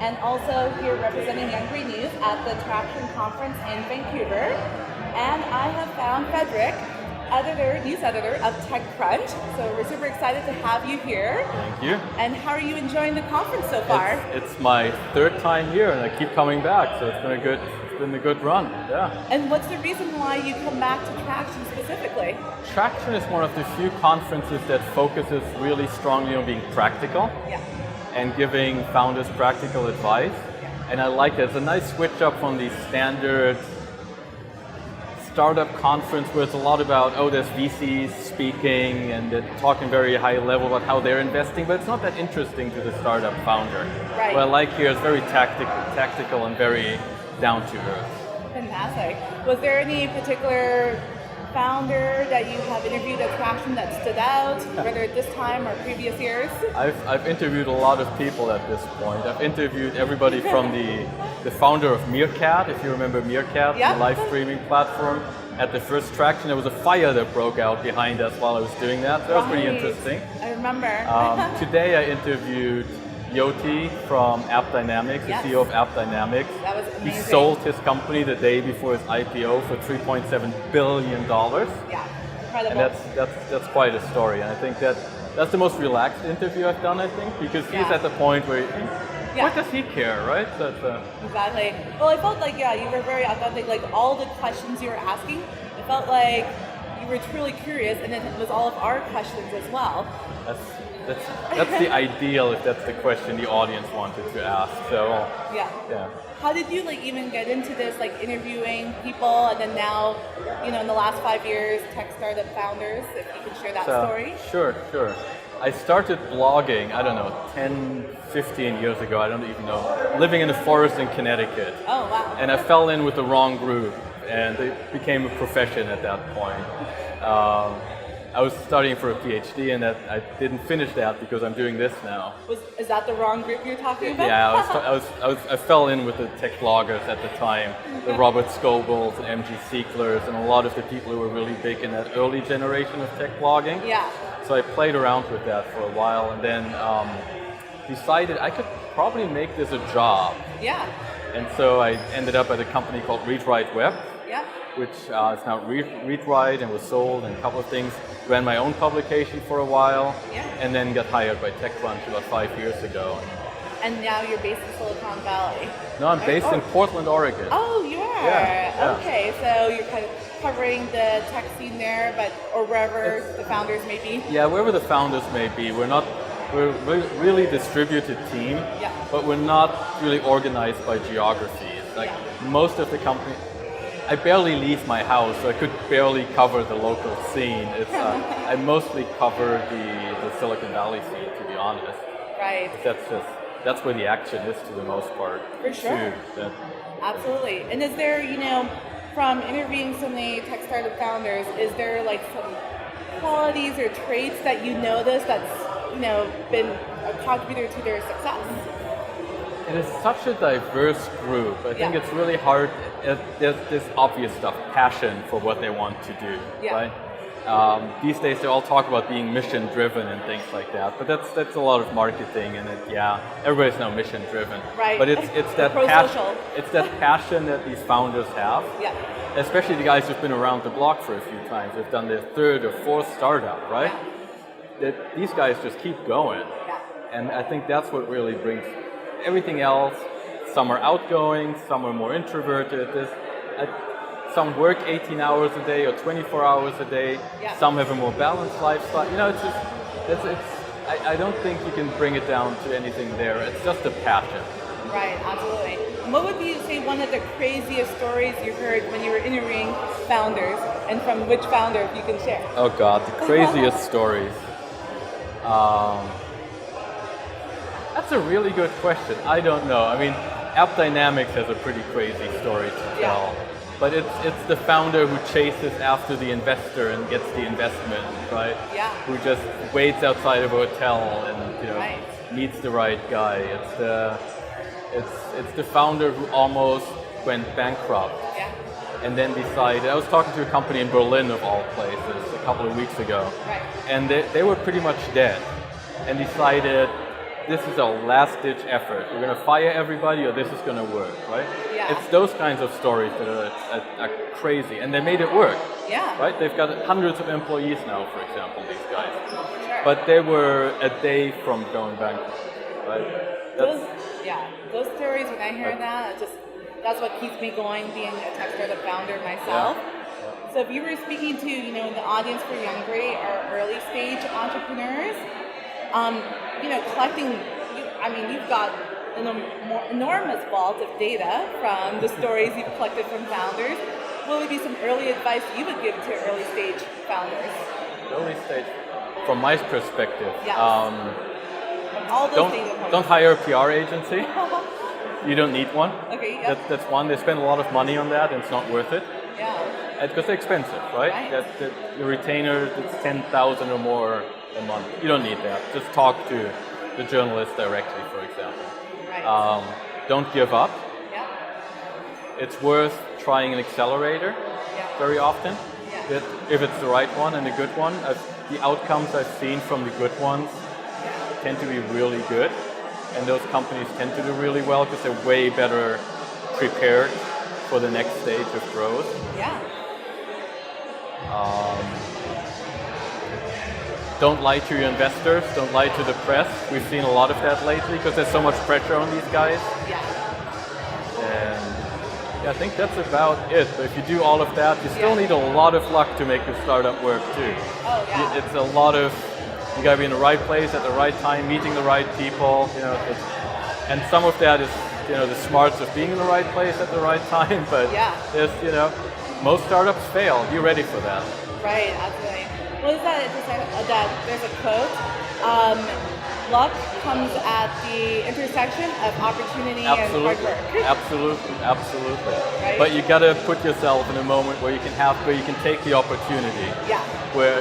and also here representing Youngry News at the Traction Conference in Vancouver. And I have found Frederic, news editor of TechCrunch. So we're super excited to have you here. Thank you. And how are you enjoying the conference so far? It's my third time here, and I keep coming back. So it's been a good run. Yeah. And what's the reason why you come back to Traction specifically? Traction is one of the few conferences that focuses really strongly on being practical. Yeah. And giving founders practical advice. Yeah. And I like it. It's a nice switch up from the standard startup conference where it's a lot about, there's VCs speaking and they're talking very high level about how they're investing, but it's not that interesting to the startup founder. Right. What I like here is very tactical and very down to earth. Fantastic. Was there any particular founder that you have interviewed at Traction that stood out, whether this time or previous years? I've interviewed a lot of people at this point. I've interviewed everybody from the founder of Meerkat, if you remember Meerkat, yeah. The live streaming platform. At the first Traction, there was a fire that broke out behind us while I was doing that. So that was pretty interesting. I remember. Today I interviewed Yoti from AppDynamics, yes. the CEO of AppDynamics. That was amazing. He sold his company the day before his IPO for $3.7 billion. Yeah, incredible. And that's quite a story. And I think that's the most relaxed interview I've done, I think, because he's at the point where what does he care, right? Exactly. Well, I felt like, you were very authentic. Like all the questions you were asking, it felt like you were truly curious, and it was all of our questions as well. That's the ideal if that's the question the audience wanted to ask. So yeah. How did you even get into this, interviewing people, and then now, in the last 5 years, tech startup founders? If you could share that story. Sure. I started blogging, 10, 15 years ago, I don't even know, living in the forest in Connecticut. Oh, wow. And I fell in with the wrong group, and it became a profession at that point. I was studying for a PhD, and I didn't finish that because I'm doing this now. Is that the wrong group you're talking about? Yeah, I fell in with the tech bloggers at the time, the Robert Scobles and MG Sieglers, and a lot of the people who were really big in that early generation of tech blogging. Yeah. So I played around with that for a while, and then decided I could probably make this a job. Yeah. And so I ended up at a company called Read Write Web. Yeah. Which is now Read Write and was sold and a couple of things. Ran my own publication for a while, and then got hired by TechCrunch about 5 years ago. And now you're based in Silicon Valley? No, I'm based in Portland, Oregon. Oh, you are? Yeah. Okay, so you're kind of covering the tech scene there, or wherever the founders may be? Yeah, wherever the founders may be. We're a really distributed team, but we're not really organized by geographies. Most of the company, I barely leave my house, so I could barely cover the local scene. I mostly cover the Silicon Valley scene, to be honest. Right. That's where the action is to the most part. For sure. Absolutely. And is there, from interviewing so many tech startup founders, is there some qualities or traits that you notice that's been a contributor to their success? It is such a diverse group. I think it's really hard. There's this obvious stuff, passion for what they want to do, right? These days they all talk about being mission driven and things like that, but that's a lot of marketing, and everybody's now mission driven. Right. But it's that passion. It's that passion that these founders have. Yeah. Especially the guys who've been around the block for a few times. They've done their third or fourth startup, right? Yeah. These guys just keep going. Yeah. And I think that's what really brings everything else. Some are outgoing, some are more introverted. Some work 18 hours a day or 24 hours a day. Yeah. Some have a more balanced lifestyle. I don't think you can bring it down to anything there. It's just a passion. Right, absolutely. What would you say one of the craziest stories you heard when you were interviewing founders, and from which founder, if you can share? Oh God, the craziest stories. That's a really good question. I don't know. AppDynamics has a pretty crazy story to tell. But it's the founder who chases after the investor and gets the investment, right? Yeah. Who just waits outside of a hotel and meets the right guy. It's the founder who almost went bankrupt. Yeah. And then decided. I was talking to a company in Berlin of all places a couple of weeks ago. Right. And they were pretty much dead. And decided, this is a last-ditch effort. We're going to fire everybody, or this is going to work, right? Yeah. It's those kinds of stories that are crazy, and they made it work. Yeah. Right? They've got hundreds of employees now, for example, these guys. Sure. But they were a day from going bankrupt, right? Those stories, when I hear that, that's what keeps me going, being a tech startup founder myself. Yeah. So if you were speaking to, the audience for Youngry or early stage entrepreneurs, collecting, you've got an enormous vault of data from the stories you've collected from founders. What would be some early advice you would give to early stage founders? Early stage, from my perspective, yes. All those data points. Don't hire a PR agency. You don't need one. Okay, yeah. That's one. They spend a lot of money on that, and it's not worth it. Yeah. Because they're expensive, right? The retainer, it's 10,000 or more a month. You don't need that. Just talk to the journalist directly, for example. Right. Don't give up. Yeah. It's worth trying an accelerator very often. Yeah. If it's the right one and a good one. The outcomes I've seen from the good ones tend to be really good. And those companies tend to do really well because they're way better prepared for the next stage of growth. Yeah. Don't lie to your investors. Don't lie to the press. We've seen a lot of that lately because there's so much pressure on these guys. Yeah. And I think that's about it. But if you do all of that, you still need a lot of luck to make your startup work too. Oh, yeah. It's a lot of, you gotta be in the right place at the right time, meeting the right people, and some of that is, the smarts of being in the right place at the right time, but there's, most startups fail. Be ready for that. Right, absolutely. Well, is that there's a quote, luck comes at the intersection of opportunity and hard work. Absolutely. Right? But you gotta put yourself in a moment where you can take the opportunity. Yeah. Where,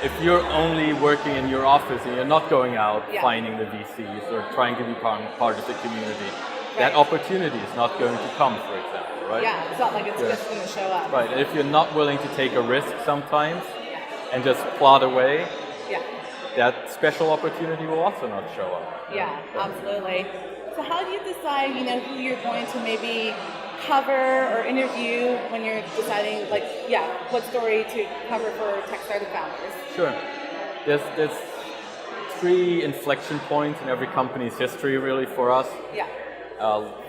if you're only working in your office and you're not going out finding the VCs or trying to be part of the community, that opportunity is not going to come, for example, right? Yeah, it's not like it's just going to show up. Right, and if you're not willing to take a risk sometimes and just plod away, that special opportunity will also not show up. Yeah, absolutely. So how do you decide, who you're going to maybe cover or interview when you're deciding, what story to cover for tech startup founders? Sure. There's 3 inflection points in every company's history, really, for us. Yeah.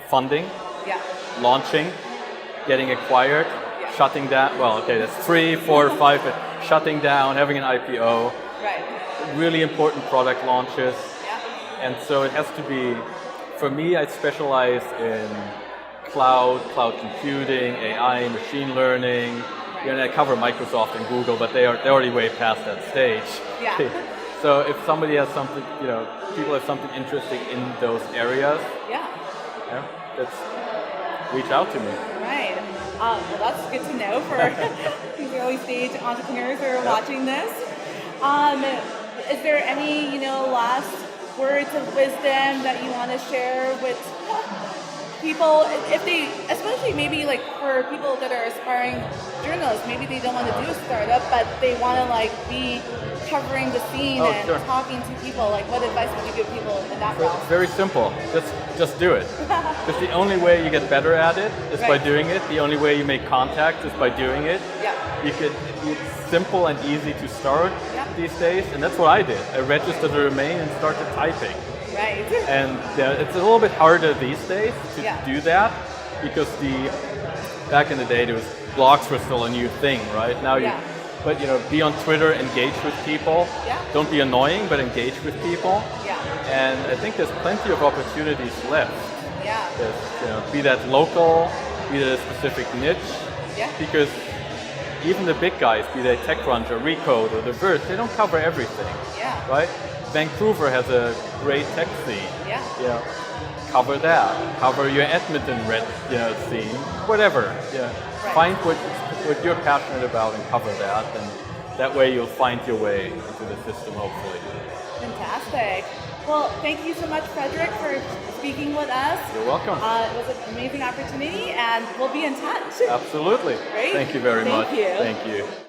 Funding. Yeah. Launching. Getting acquired. Shutting down. Well, okay, that's 3, 4, 5. But shutting down, having an IPO. Right. Really important product launches. Yeah. And so it has to be, for me, I specialize in cloud computing, AI, machine learning. I cover Microsoft and Google, but they're already way past that stage. Yeah. So if somebody has something, people have something interesting in those areas, let's reach out to me. Right. Well, that's good to know for these early stage entrepreneurs who are watching this. Is there any, last words of wisdom that you want to share with people, if they, especially maybe for people that are aspiring journalists, maybe they don't want to do a startup, but they want to be covering the scene and talking to people. What advice would you give people in that realm? Very simple. Just do it. Because the only way you get better at it is by doing it. The only way you make contact is by doing it. Yeah. It's simple and easy to start these days, and that's what I did. I registered a domain and started typing. Right. And it's a little bit harder these days to do that because back in the day, blogs were still a new thing, right? Now but be on Twitter, engage with people. Yeah. Don't be annoying, but engage with people. Yeah. And I think there's plenty of opportunities left. Yeah. Be that local, be that a specific niche. Yeah. Because even the big guys, be they TechCrunch or Recode or The Verge, they don't cover everything. Yeah. Right? Vancouver has a great tech scene. Yeah. Cover that. Cover your Edmonton scene. Whatever. Yeah. Right. Find what you're passionate about and cover that, and that way you'll find your way into the system, hopefully. Fantastic. Well, thank you so much, Frederic, for speaking with us. You're welcome. It was an amazing opportunity, and we'll be in touch. Absolutely. Great. Thank you very much. Thank you. Thank you.